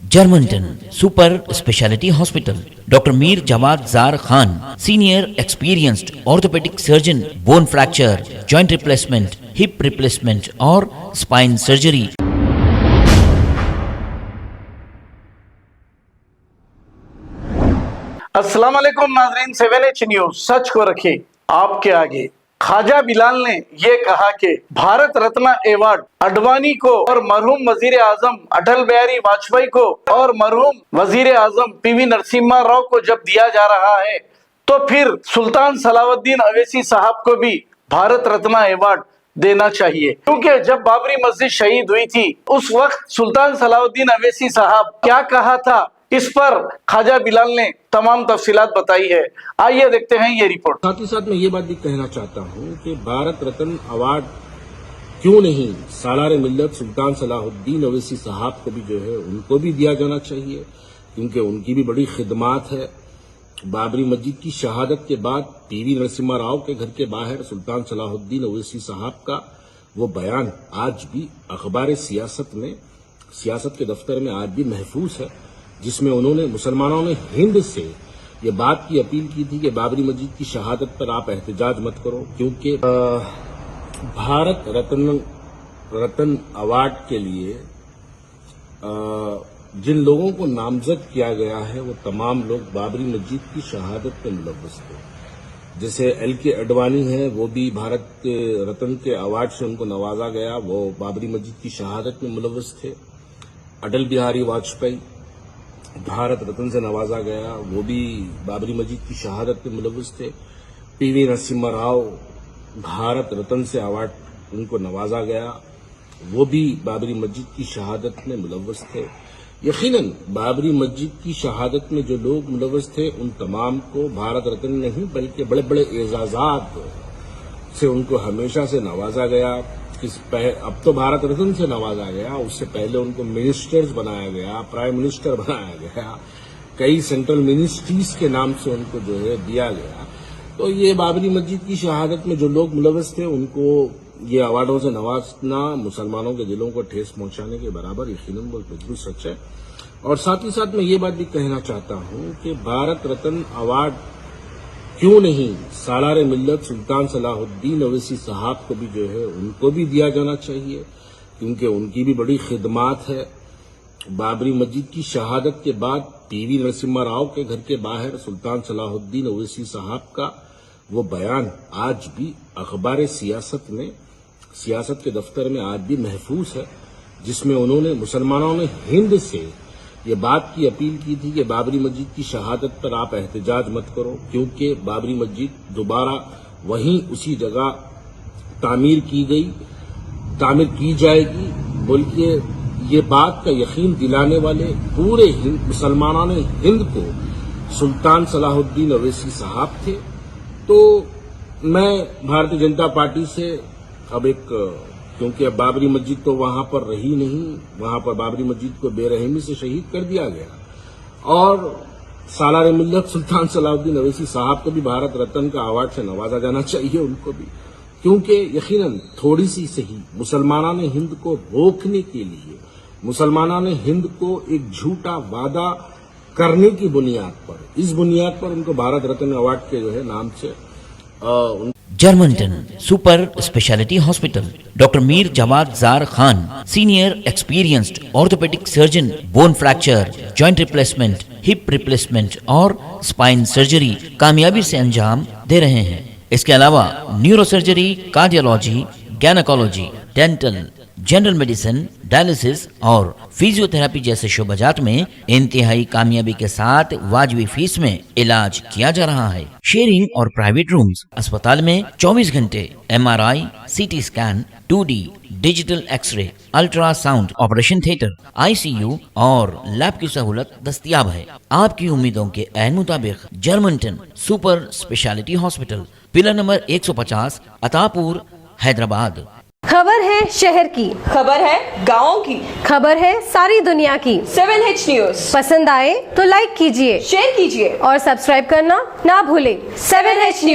Germantown Super Speciality Hospital. Dr. Mir Jawad Zar Khan, Senior Experienced Orthopedic Surgeon, Bone Fracture, Joint Replacement, Hip Replacement or Spine Surgery. अस्सलाम वालेकुम नाज़रीन, 7H news सच को रखे आपके आगे। ख्वाजा बिलाल ने ये कहा कि भारत रत्न अवार्ड अडवाणी को और मरहूम वजीर आजम अटल बिहारी वाजपेयी को और मरहूम वजीर आजम पीवी नरसिम्हा राव को जब दिया जा रहा है तो फिर सुल्तान सलाउद्दीन अवैसी साहब को भी भारत रत्न अवार्ड देना चाहिए, क्योंकि जब बाबरी मस्जिद शहीद हुई थी उस वक्त सुल्तान सलाउद्दीन अवैसी साहब क्या कहा था, इस पर ख्वाजा बिलाल ने तमाम तफसीलात बताई है। आइए देखते हैं ये रिपोर्ट। साथ ही साथ मैं ये बात भी कहना चाहता हूँ कि भारत रत्न अवार्ड क्यों नहीं सालार मिल्लत सुल्तान सलाहुद्दीन अवैसी साहब को भी जो है उनको भी दिया जाना चाहिए, क्योंकि उनकी भी बड़ी खिदमात है। बाबरी मस्जिद की शहादत के बाद पीवी नरसिम्हा राव के घर के बाहर सुल्तान सलाहुद्दीन अवैसी साहब का वो बयान आज भी अखबार सियासत के दफ्तर में आज भी महफूज है, जिसमें उन्होंने मुसलमानों ने हिंद से ये बात की अपील की थी कि बाबरी मस्जिद की शहादत पर आप एहतजाज मत करो, क्योंकि भारत रत्न अवार्ड के लिए जिन लोगों को नामजद किया गया है वो तमाम लोग बाबरी मस्जिद की शहादत में मुलव्वस थे। जैसे एल.के. अडवाणी हैं, वो भी भारत रत्न के अवार्ड से उनको नवाजा गया, वो बाबरी मस्जिद की शहादत में मुलव्वस थे। अटल बिहारी वाजपेयी भारत रत्न से नवाजा गया, वो भी बाबरी मस्जिद की शहादत में मुलव्वस थे। पीवी नरसिम्हा राव भारत रत्न से अवार्ड उनको नवाजा गया, वो भी बाबरी मस्जिद की शहादत में मुलव्वस थे। यकीनन बाबरी मस्जिद की शहादत में जो लोग मुलव्वस थे उन तमाम को भारत रत्न नहीं बल्कि बड़े बड़े एजाजात से उनको हमेशा से नवाजा गया। अब तो भारत रत्न से नवाजा गया, उससे पहले उनको मिनिस्टर्स बनाया गया, प्राइम मिनिस्टर बनाया गया, कई सेंट्रल मिनिस्ट्रीज के नाम से उनको जो है दिया गया। तो ये बाबरी मस्जिद की शहादत में जो लोग मुलव्वस थे उनको ये अवार्डों से नवाजना मुसलमानों के दिलों को ठेस पहुंचाने के बराबर यकीनन वो बिल्कुल सच है। और साथ ही साथ मैं ये बात भी कहना चाहता हूं कि भारत रत्न अवार्ड क्यों नहीं सालार मिल्लत सुल्तान सलाहुद्दीन अवैसी साहब को भी जो है उनको भी दिया जाना चाहिए, क्योंकि उनकी भी बड़ी खिदमात है। बाबरी मस्जिद की शहादत के बाद पीवी नरसिम्हा राव के घर के बाहर सुल्तान सलाहुद्दीन अवैसी साहब का वो बयान आज भी अखबार सियासत के दफ्तर में आज भी महफूज है, जिसमें उन्होंने मुसलमानों ने हिंद से ये बात की अपील की थी कि बाबरी मस्जिद की शहादत पर आप एहतजाज मत करो, क्योंकि बाबरी मस्जिद दोबारा वहीं उसी जगह तामीर की जाएगी। बल्कि ये बात का यकीन दिलाने वाले पूरे मुसलमानों ने हिंद को सुल्तान सलाहुद्दीन अवैसी साहब थे। तो मैं भारतीय जनता पार्टी से क्योंकि अब बाबरी मस्जिद तो वहां पर रही नहीं, वहां पर बाबरी मस्जिद को बेरहमी से शहीद कर दिया गया और सालार मिल्लत सुल्तान सलाउद्दीन अवैसी साहब को भी भारत रत्न का अवार्ड से नवाजा जाना चाहिए उनको भी, क्योंकि यकीनन थोड़ी सी सही मुसलमानों ने हिंद को रोकने के लिए, मुसलमानों ने हिंद को एक झूठा वादा करने की इस बुनियाद पर उनको भारत रत्न अवार्ड के जो है नाम से Germantown Super Speciality Hospital. Dr. Mir Jawad Zar Khan, Senior Experienced Orthopedic Surgeon, Bone Fracture, Joint Replacement, Hip Replacement और Spine Surgery कामयाबी से अंजाम दे रहे हैं। इसके अलावा neurosurgery, cardiology, gynaecology, dental, general medicine, dialysis और फिजियोथेरेपी जैसे शोबाजात में इंतहाई कामयाबी के साथ वाजबी फीस में इलाज किया जा रहा है। शेयरिंग और प्राइवेट रूम्स, अस्पताल में 24 घंटे MRI, CT scan, 2D digital x ray, ultrasound, operation theatre, ICU और लैब की सहूलत दस्तयाब है। आपकी उम्मीदों के ऐन मुताबिक Germanten super speciality hospital, pillar number 150, Attapur, Hyderabad. खबर है शहर की, खबर है गाँव की, खबर है सारी दुनिया की। 7H न्यूज़ पसंद आए तो लाइक कीजिए, शेयर कीजिए और सब्सक्राइब करना ना भूलें। 7H news.